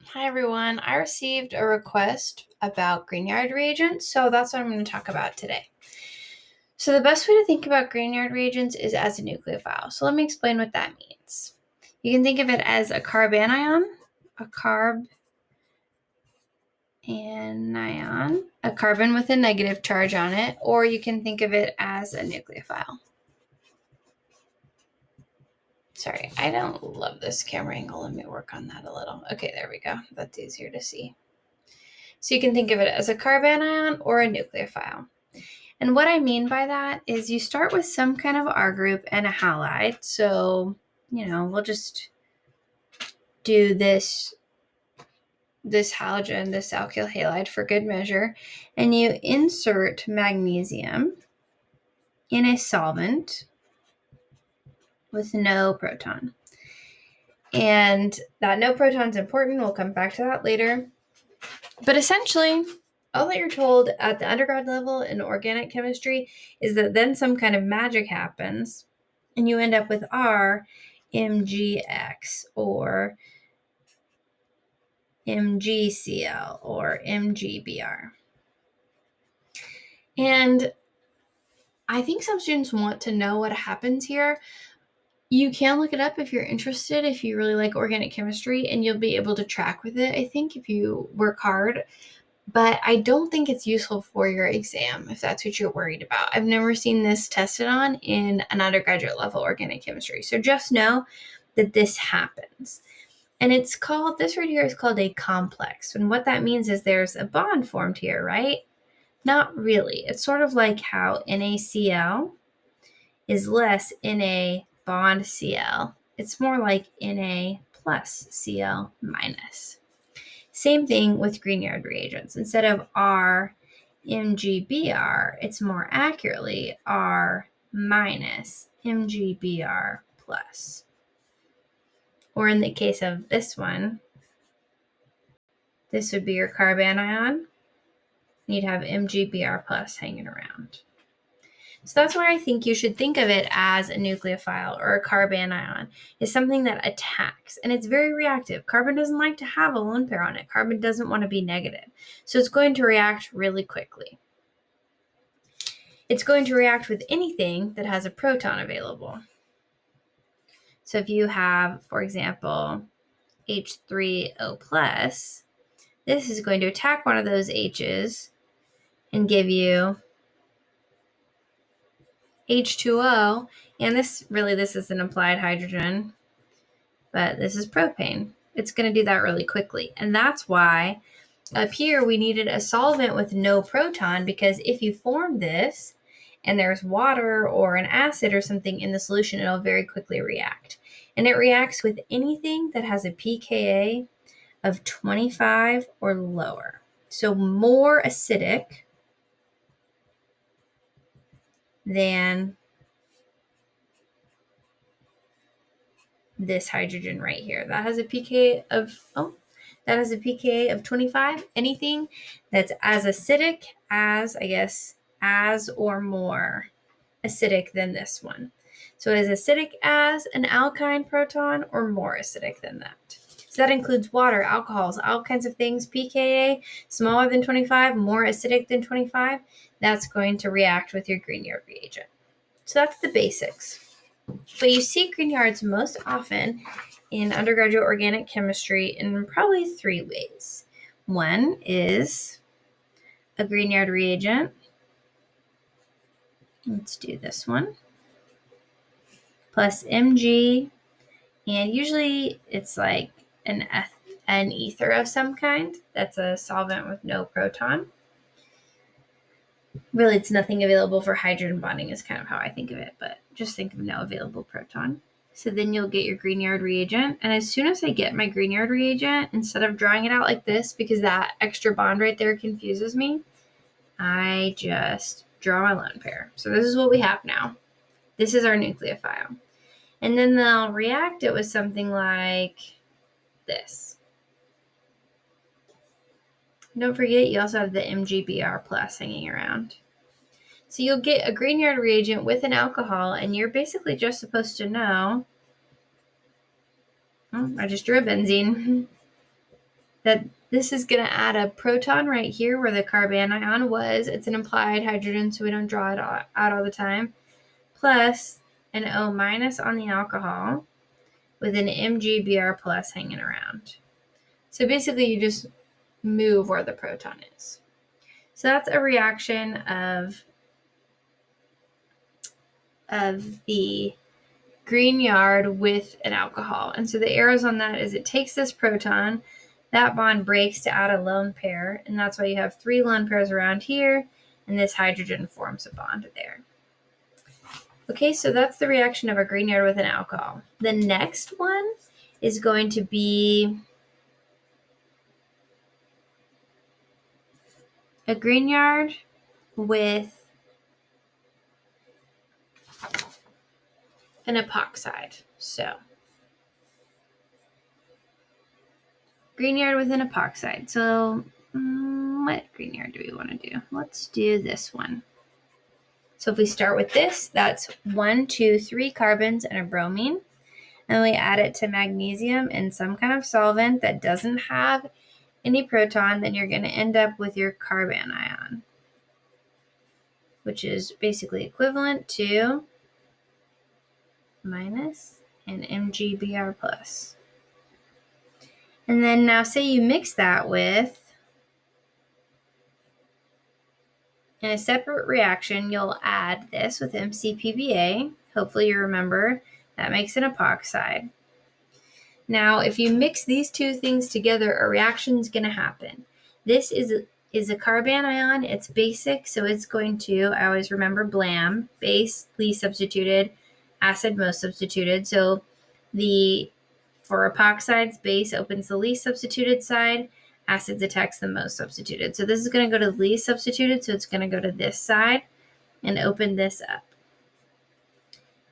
Hi everyone, I received a request about Grignard reagents, so that's what I'm going to talk about today. So the best way to think about Grignard reagents is as a nucleophile. So let me explain what that means. You can think of it as a carbanion, a a carbon with a negative charge on it, or you can think of it as a nucleophile. Sorry, I don't love this camera angle. Let me work on that a little. Okay, there we go. That's easier to see. So you can think of it as a carbanion or a nucleophile. And what I mean by that is you start with some kind of R group and a halide. So, we'll just do this halogen, this alkyl halide for good measure. And you insert magnesium in a solvent with no proton. And that no proton is important. We'll come back to that later. But essentially, all that you're told at the undergrad level in organic chemistry is that then some kind of magic happens and you end up with RMGX or MgCl or MgBr. And I think some students want to know what happens here. You can look it up if you're interested, if you really like organic chemistry, and you'll be able to track with it, I think, if you work hard. But I don't think it's useful for your exam if that's what you're worried about. I've never seen this tested on in an undergraduate level organic chemistry. So just know that this happens. And this right here is called a complex. And what that means is there's a bond formed here, right? Not really. It's sort of like how NaCl is less Na bond Cl. It's more like Na plus Cl minus. Same thing with Grignard reagents. Instead of R MgBr, it's more accurately R minus MgBr plus. Or in the case of this one, this would be your carbanion. You'd have MgBr plus hanging around. So that's why I think you should think of it as a nucleophile or a carbanion. It's something that attacks, and it's very reactive. Carbon doesn't like to have a lone pair on it. Carbon doesn't want to be negative. So it's going to react really quickly. It's going to react with anything that has a proton available. So if you have, for example, H3O+, this is going to attack one of those H's and give you H2O, and this is an implied hydrogen, but this is propane. It's going to do that really quickly. And that's why up here we needed a solvent with no proton, because if you form this and there's water or an acid or something in the solution, it'll very quickly react. And it reacts with anything that has a pKa of 25 or lower. So more acidic than this hydrogen right here. That has a pKa of 25. Anything that's as acidic as or more acidic than this one. So it is acidic as an alkyne proton or more acidic than that. So that includes water, alcohols, all kinds of things. pKa smaller than 25, more acidic than 25. That's going to react with your Grignard reagent. So that's the basics. But you see Grignards most often in undergraduate organic chemistry in probably 3 ways. One is a Grignard reagent. Let's do this one. Plus Mg, and usually it's like an ether of some kind. That's a solvent with no proton. Really, it's nothing available for hydrogen bonding is kind of how I think of it, but just think of no available proton. So then you'll get your Grignard reagent. And as soon as I get my Grignard reagent, instead of drawing it out like this, because that extra bond right there confuses me, I just draw my lone pair. So this is what we have now. This is our nucleophile. And then they'll react it with something like this. Don't forget, you also have the MgBr plus hanging around. So you'll get a Grignard reagent with an alcohol, and you're basically just supposed to know, I just drew a benzene. that this is going to add a proton right here where the carbanion was. It's an implied hydrogen, so we don't draw it out all the time. Plus an O minus on the alcohol with an MgBr plus hanging around. So basically you just move where the proton is. So that's a reaction of the Grignard with an alcohol. And so the arrows on that is it takes this proton, that bond breaks to add a lone pair, and that's why you have 3 lone pairs around here, and this hydrogen forms a bond there. Okay, so that's the reaction of a Grignard with an alcohol. The next one is going to be a Grignard with an epoxide. So Grignard with an epoxide. So what Grignard do we want to do? Let's do this one. So if we start with this, that's 1, 2, 3 carbons and a bromine. And we add it to magnesium in some kind of solvent that doesn't have any proton, then you're going to end up with your carbanion, which is basically equivalent to minus an MgBr plus. And then now say you mix that with, in a separate reaction, you'll add this with MCPBA. Hopefully you remember that makes an epoxide. Now, if you mix these two things together, a reaction is going to happen. This is a carbanion. It's basic, so it's going to, I always remember BLAM, base, least substituted, acid, most substituted. So for epoxides, base opens the least substituted side, acids attacks the most substituted. So this is going to go to the least substituted, so it's going to go to this side and open this up.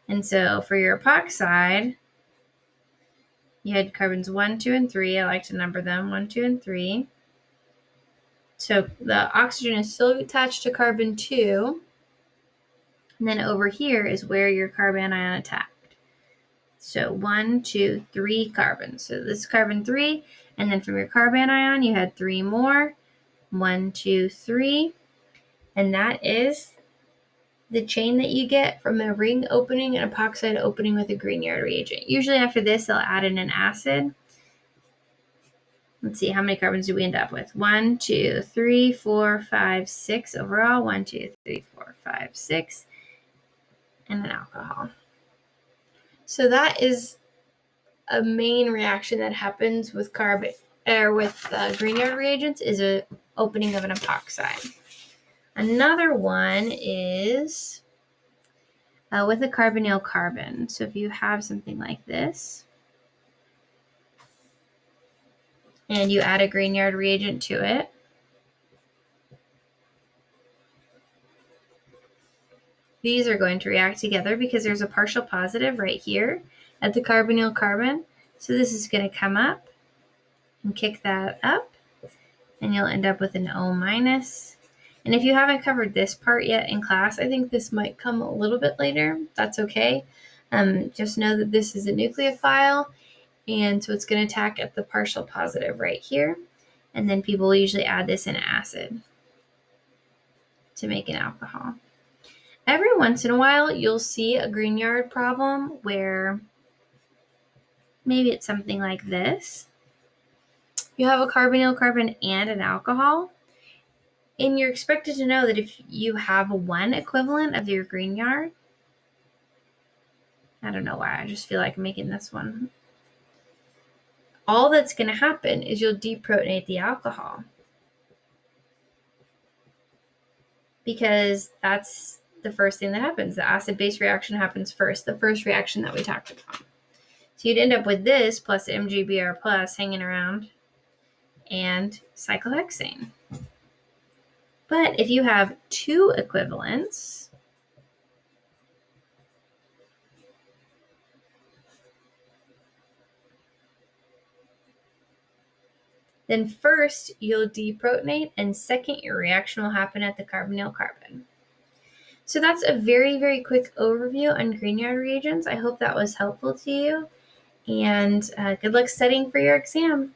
And so for your epoxide, you had carbons 1, 2, and 3. I like to number them 1, 2, and 3. So the oxygen is still attached to carbon 2. And then over here is where your carbanion attacked. So 1, 2, 3 carbons. So this is carbon 3. And then from your carbanion, you had 3 more. 1, 2, 3. And that is the chain that you get from a ring opening and epoxide opening with a Grignard reagent. Usually after this, they'll add in an acid. Let's see, how many carbons do we end up with? 1, 2, 3, 4, 5, 6 overall. 1, 2, 3, 4, 5, 6. And an alcohol. So that is a main reaction that happens with Grignard reagents is a opening of an epoxide. Another one is with a carbonyl carbon. So if you have something like this, and you add a Grignard reagent to it, these are going to react together because there's a partial positive right here at the carbonyl carbon. So this is going to come up and kick that up, and you'll end up with an O minus. And if you haven't covered this part yet in class, I think this might come a little bit later. That's okay. Just know that this is a nucleophile, and so it's going to attack at the partial positive right here. And then people usually add this in acid to make an alcohol. Every once in a while, you'll see a Grignard problem where maybe it's something like this. You have a carbonyl carbon and an alcohol, and you're expected to know that if you have one equivalent of your Grignard, I don't know why, I just feel like making this one. All that's going to happen is you'll deprotonate the alcohol, because that's the first thing that happens. The acid-base reaction happens first, the first reaction that we talked about. So you'd end up with this plus MgBr plus hanging around and cyclohexane. But if you have 2 equivalents, then first you'll deprotonate, and second your reaction will happen at the carbonyl carbon. So that's a very, very quick overview on Grignard reagents. I hope that was helpful to you, and good luck studying for your exam.